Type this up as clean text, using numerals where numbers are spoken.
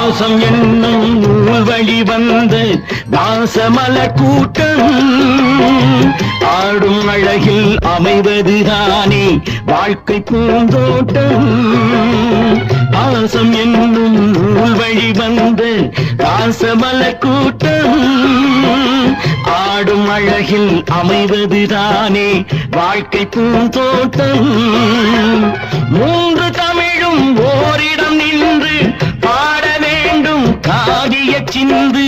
பாசம் என்னும் நூல் வழி வந்த பாசமல கூட்டம் ஆடும் அழகில் அமைவதுதானே வாழ்க்கை பூந்தோட்டம். பாசம் என்னும் நூல் வழி வந்த பாசமல கூட்டம் ஆடும் அழகில் அமைவதுதானே வாழ்க்கை பூந்தோட்டம். மூன்று தமிழும் ஓரிடம் நின்று பாட வேண்டும் காவிய சிந்து